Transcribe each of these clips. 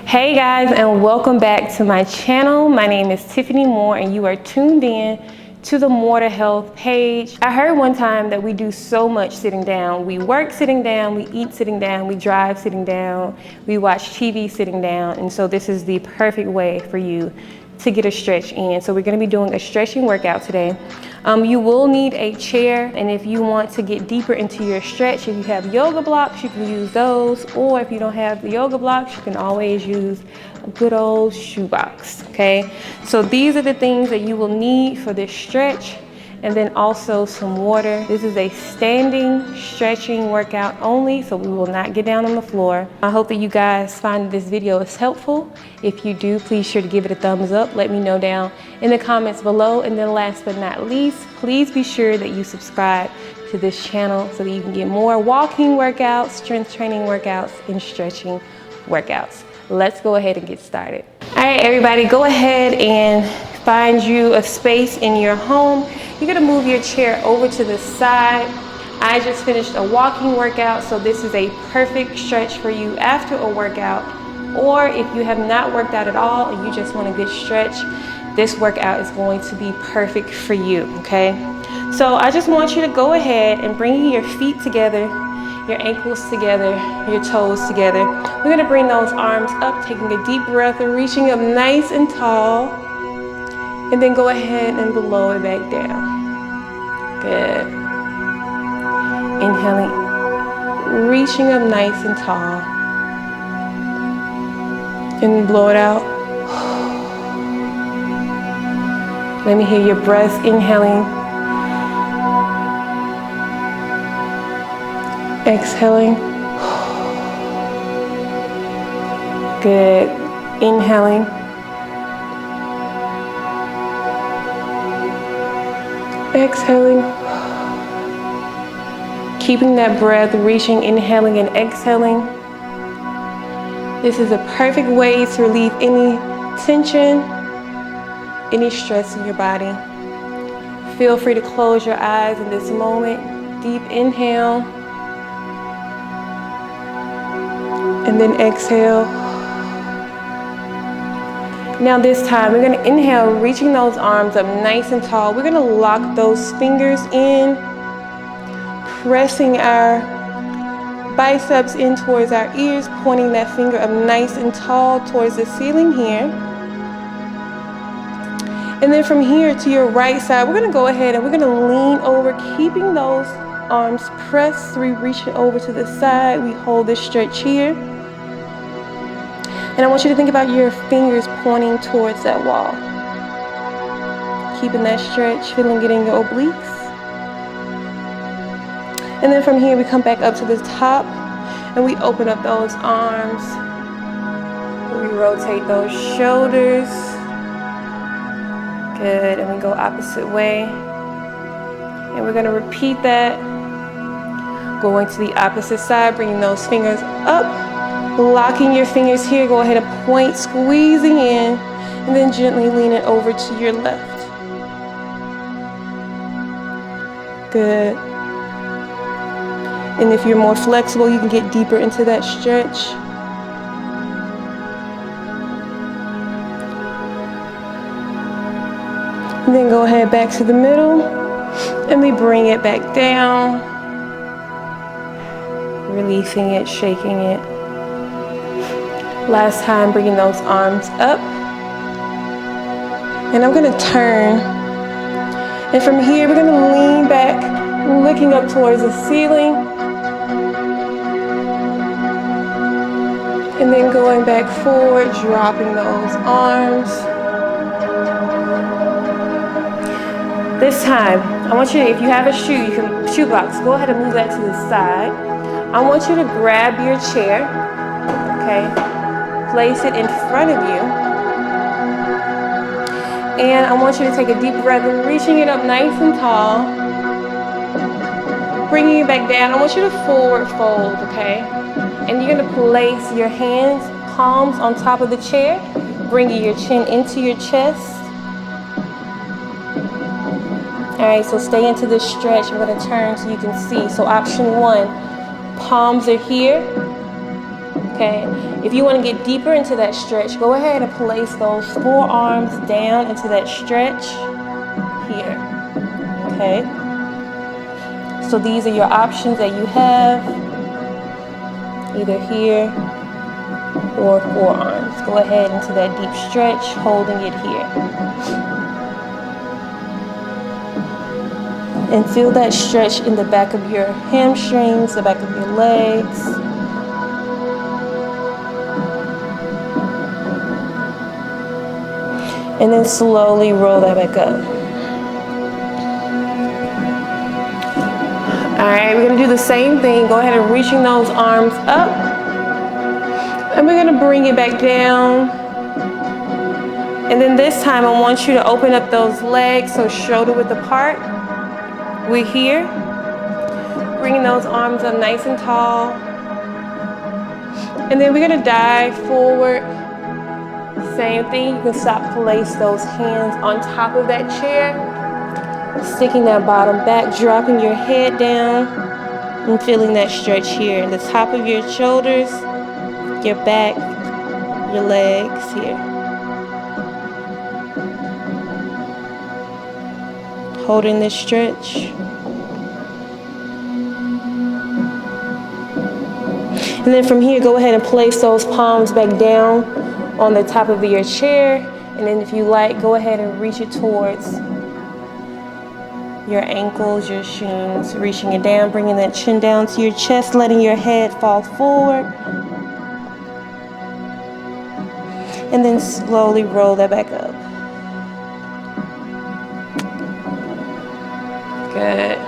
Hey guys, and welcome back to my channel. My name is Tiffany Moore and you are tuned in to the Moore2Health page. I heard one time that we do so much sitting down. We work sitting down, we eat sitting down, we drive sitting down, we watch TV sitting down, and so this is the perfect way for you to get a stretch in. So we're going to be doing a stretching workout today. You will need a chair, and if you want to get deeper into your stretch, if you have yoga blocks, you can use those, or if you don't have the yoga blocks, you can always use a good old shoebox, okay? So these are the things that you will need for this stretch, and then also some water. This is a standing stretching workout only, so we will not get down on the floor. I hope that you guys find this video is helpful. If you do, please sure to give it a thumbs up. Let me know down in the comments below. And then last but not least, please be sure that you subscribe to this channel so that you can get more walking workouts, strength training workouts, and stretching workouts. Let's go ahead and get started. All right, everybody, go ahead and find you a space in your home. You're gonna move your chair over to the side. I just finished a walking workout, so this is a perfect stretch for you after a workout. Or if you have not worked out at all and you just want a good stretch, this workout is going to be perfect for you, okay? So I just want you to go ahead and bring your feet together, your ankles together, your toes together. We're gonna bring those arms up, taking a deep breath and reaching up nice and tall. And then go ahead and blow it back down. Good. Inhaling, reaching up nice and tall. And blow it out. Let me hear your breath. Inhaling. Exhaling. Good. Inhaling. Exhaling. Keeping that breath, reaching, inhaling and exhaling. This is a perfect way to relieve any tension, any stress in your body. Feel free to close your eyes in this moment. Deep inhale. And then exhale. Now this time, we're gonna inhale, reaching those arms up nice and tall. We're gonna lock those fingers in, pressing our biceps in towards our ears, pointing that finger up nice and tall towards the ceiling here. And then from here to your right side, we're gonna go ahead and we're gonna lean over, keeping those arms pressed. So we reach it over to the side. We hold this stretch here. And I want you to think about your fingers pointing towards that wall. Keeping that stretch, feeling it in your obliques. And then from here, we come back up to the top and we open up those arms. We rotate those shoulders. Good, and we go opposite way. And we're gonna repeat that. Going to the opposite side, bringing those fingers up. Locking your fingers here, go ahead and point, squeezing in, and then gently lean it over to your left. Good. And if you're more flexible, you can get deeper into that stretch. And then go ahead back to the middle, and we bring it back down, releasing it, shaking it. Last time, bringing those arms up. And I'm gonna turn. And from here, we're gonna lean back, looking up towards the ceiling. And then going back forward, dropping those arms. This time, I want you to, if you have a shoebox, go ahead and move that to the side. I want you to grab your chair, okay? Place it in front of you. And I want you to take a deep breath and reaching it up nice and tall. Bringing it back down. I want you to forward fold, okay? And you're gonna place your hands, palms on top of the chair, bringing your chin into your chest. All right, so stay into this stretch. I'm gonna turn so you can see. So option one, palms are here. Okay, If you want to get deeper into that stretch, go ahead and place those forearms down into that stretch here, okay? So these are your options that you have, either here or forearms. Go ahead into that deep stretch, holding it here. And feel that stretch in the back of your hamstrings, the back of your legs. And then slowly roll that back up. All right, we're gonna do the same thing. Go ahead and reaching those arms up. And we're gonna bring it back down. And then this time I want you to open up those legs so shoulder width apart. We're here. Bringing those arms up nice and tall. And then we're gonna dive forward. Same thing, you can stop, place those hands on top of that chair, sticking that bottom back, dropping your head down, and feeling that stretch here in the top of your shoulders, your back, your legs here. Holding this stretch. And then from here, go ahead and place those palms back down on the top of your chair, and then if you like, go ahead and reach it towards your ankles, your shins, reaching it down, bringing that chin down to your chest, letting your head fall forward, and then slowly roll that back up. Good.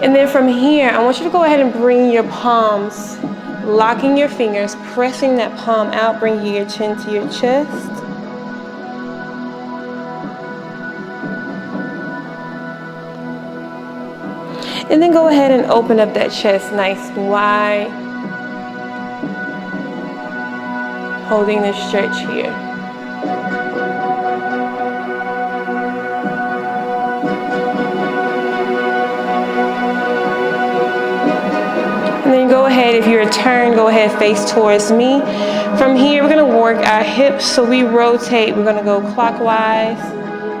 And then from here, I want you to go ahead and bring your palms, locking your fingers, pressing that palm out, bringing your chin to your chest. And then go ahead and open up that chest nice and wide, holding this stretch here. And then go ahead, if you're a turn, go ahead, face towards me. From here, we're gonna work our hips. So we rotate, we're gonna go clockwise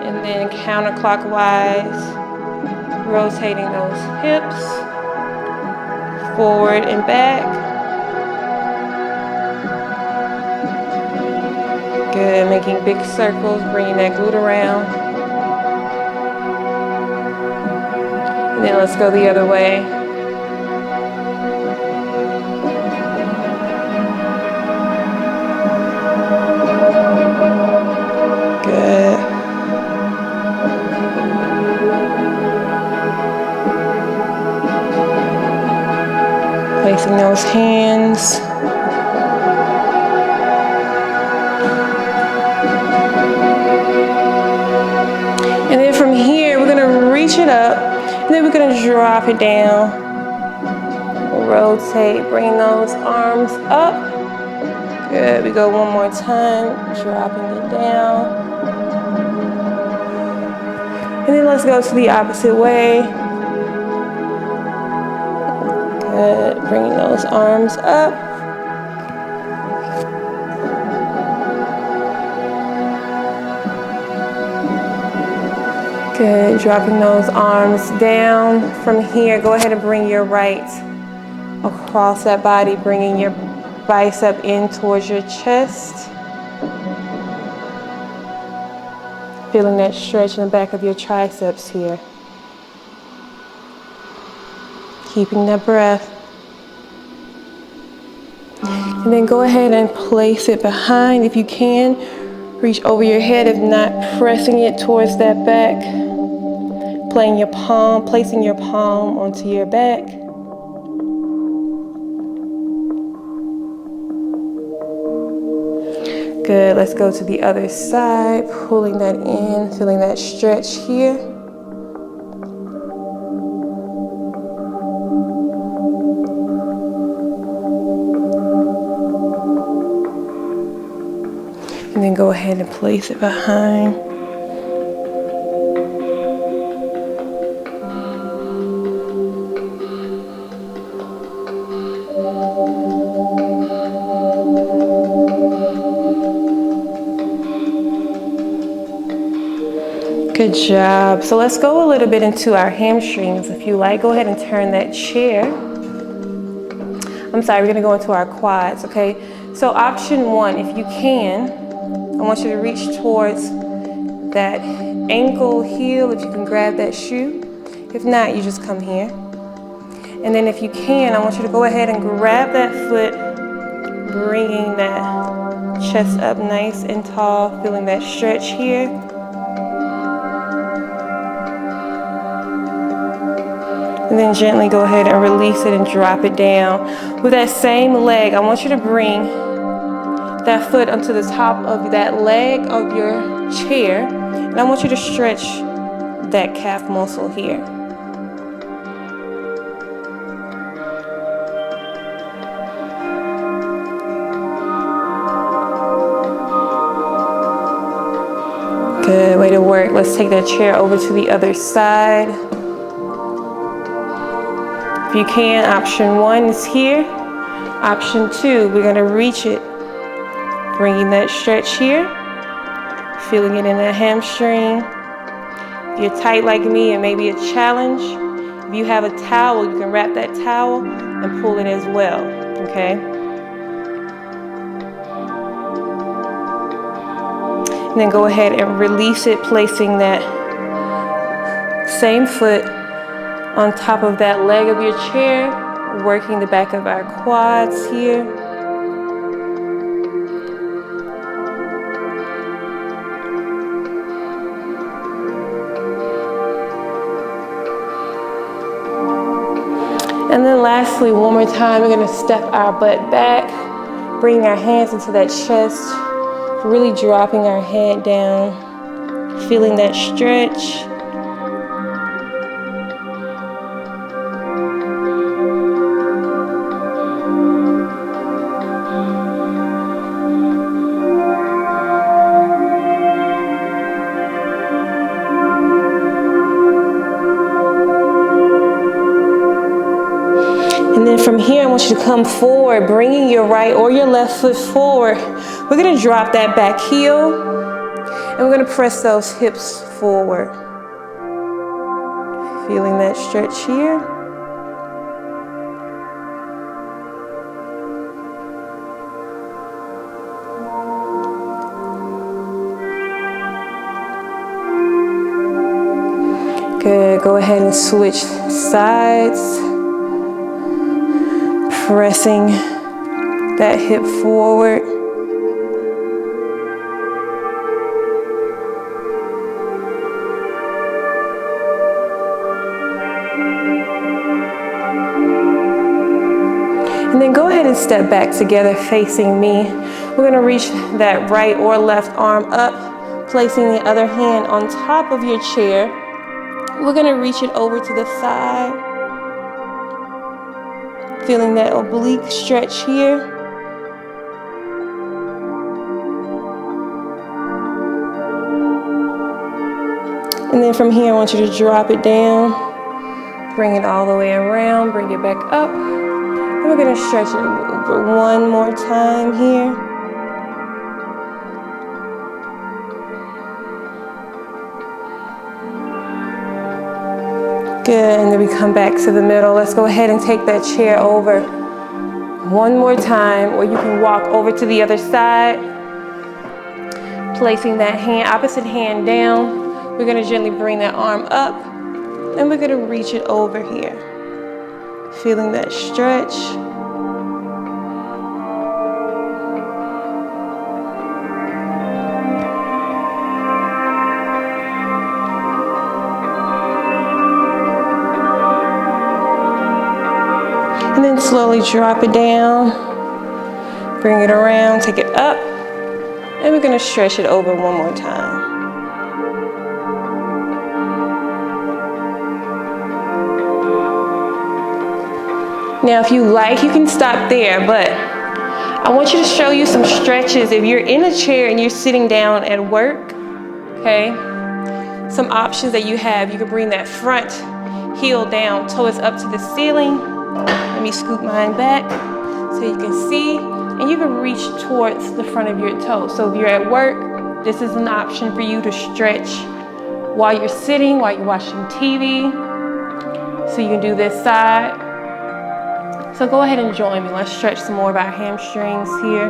and then counterclockwise, rotating those hips, forward and back. Good, making big circles, bringing that glute around. And then let's go the other way. Placing those hands. And then from here, we're gonna reach it up, and then we're gonna drop it down. Rotate, bring those arms up. Good, we go one more time, dropping it down. And then let's go to the opposite way. Good, bringing those arms up. Good, dropping those arms down. From here, go ahead and bring your right across that body, bringing your bicep in towards your chest. Feeling that stretch in the back of your triceps here. Keeping that breath. And then go ahead and place it behind if you can. Reach over your head, if not, pressing it towards that back. Placing your palm onto your back. Good, let's go to the other side, pulling that in, feeling that stretch here. And then go ahead and place it behind. Good job. So let's go a little bit into our hamstrings. If you like, go ahead and turn that chair. I'm sorry, we're gonna go into our quads, okay? So option one, if you can, I want you to reach towards that ankle heel, if you can grab that shoe. If not, you just come here. And then if you can, I want you to go ahead and grab that foot, bringing that chest up nice and tall, feeling that stretch here. And then gently go ahead and release it and drop it down. With that same leg, I want you to bring that foot onto the top of that leg of your chair. And I want you to stretch that calf muscle here. Good, way to work. Let's take that chair over to the other side. If you can, option one is here. Option two, we're gonna reach it. Bringing that stretch here. Feeling it in the hamstring. If you're tight like me, it may be a challenge. If you have a towel, you can wrap that towel and pull it as well, okay? And then go ahead and release it, placing that same foot on top of that leg of your chair, working the back of our quads here. And then lastly, one more time, we're gonna step our butt back, bring our hands into that chest, really dropping our head down, feeling that stretch. And then from here, I want you to come forward, bringing your right or your left foot forward. We're gonna drop that back heel, and we're gonna press those hips forward. Feeling that stretch here. Good, go ahead and switch sides. Pressing that hip forward. And then go ahead and step back together facing me. We're gonna reach that right or left arm up, placing the other hand on top of your chair. We're gonna reach it over to the side. Feeling that oblique stretch here. And then from here, I want you to drop it down. Bring it all the way around, bring it back up. And we're gonna stretch it over one more time here. Good, and then we come back to the middle. Let's go ahead and take that chair over one more time, or you can walk over to the other side, placing that hand, opposite hand down. We're gonna gently bring that arm up, and we're gonna reach it over here. Feeling that stretch. And then slowly drop it down, bring it around, take it up, and we're gonna stretch it over one more time. Now, if you like, you can stop there, but I want you to show you some stretches. If you're in a chair and you're sitting down at work, okay, some options that you have. You can bring that front heel down, toes up to the ceiling. Let me scoot mine back so you can see, and you can reach towards the front of your toe. So if you're at work, this is an option for you to stretch while you're sitting, while you're watching TV. So you can do this side. So go ahead and join me. Let's stretch some more of our hamstrings here.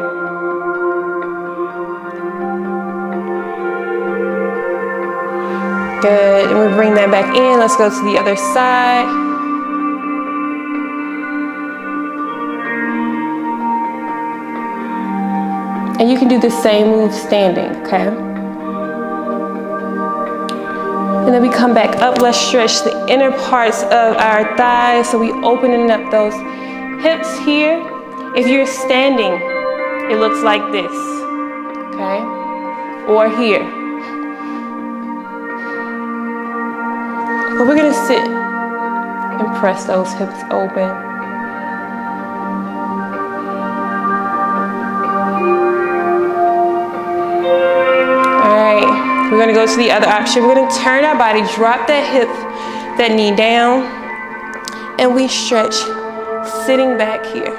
Good, and we bring that back in. Let's go to the other side. And you can do the same move standing, okay? And then we come back up. Let's stretch the inner parts of our thighs. So we opening up those hips here. If you're standing, it looks like this, okay? Or here. But we're gonna sit and press those hips open. All right, we're gonna go to the other option. We're gonna turn our body, drop that hip, that knee down, and we stretch sitting back here.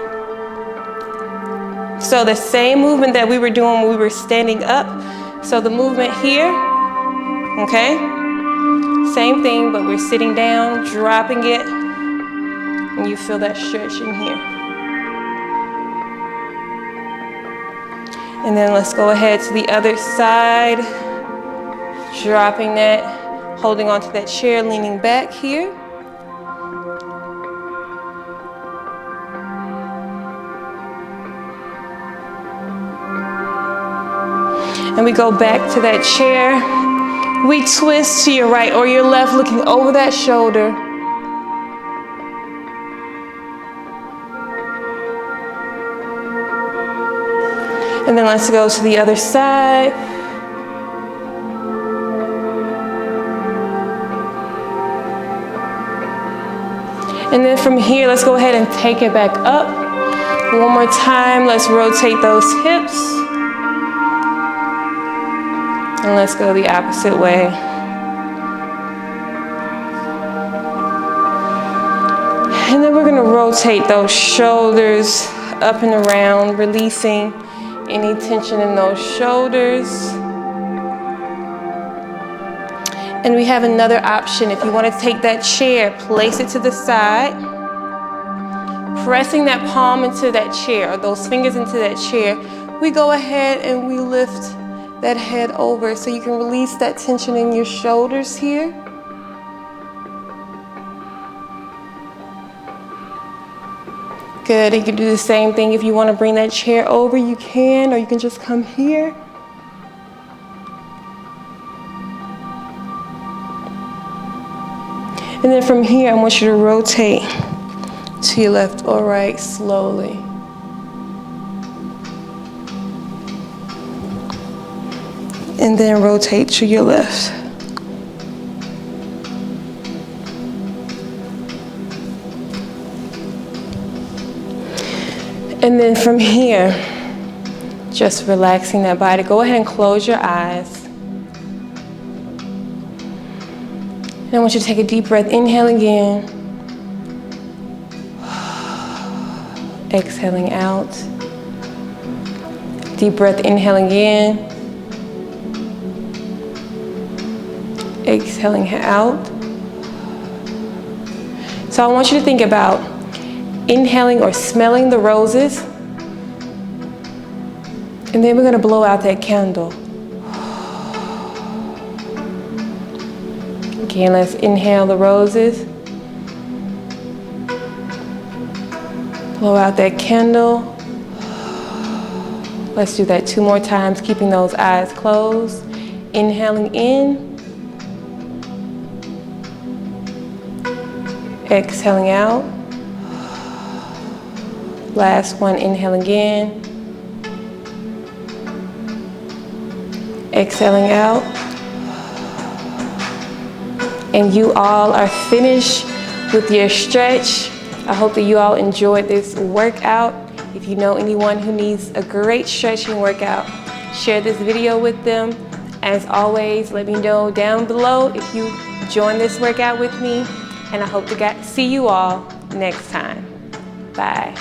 So the same movement that we were doing when we were standing up. So the movement here, okay? Same thing, but we're sitting down, dropping it, and you feel that stretch in here. And then let's go ahead to the other side, dropping that, holding onto that chair, leaning back here. And we go back to that chair. We twist to your right or your left, looking over that shoulder. And then let's go to the other side. And then from here, let's go ahead and take it back up. One more time, let's rotate those hips. And let's go the opposite way. And then we're gonna rotate those shoulders up and around, releasing any tension in those shoulders. And we have another option. If you want to take that chair, place it to the side, pressing that palm into that chair, or those fingers into that chair. We go ahead and we lift that head over so you can release that tension in your shoulders here. Good, you can do the same thing. If you want to bring that chair over, you can, or you can just come here. And then from here, I want you to rotate to your left or right slowly. And then rotate to your left. And then from here, just relaxing that body. Go ahead and close your eyes. And I want you to take a deep breath. Inhale again. Exhaling out. Deep breath, inhale again. Exhaling out. So I want you to think about inhaling or smelling the roses. And then we're going to blow out that candle. Again, let's inhale the roses. Blow out that candle. Let's do that 2 more times, keeping those eyes closed. Inhaling in. Exhaling out. Last one, inhaling in. Exhaling out. And you all are finished with your stretch. I hope that you all enjoyed this workout. If you know anyone who needs a great stretching workout, share this video with them. As always, let me know down below if you join this workout with me. And I hope to see you all next time. Bye.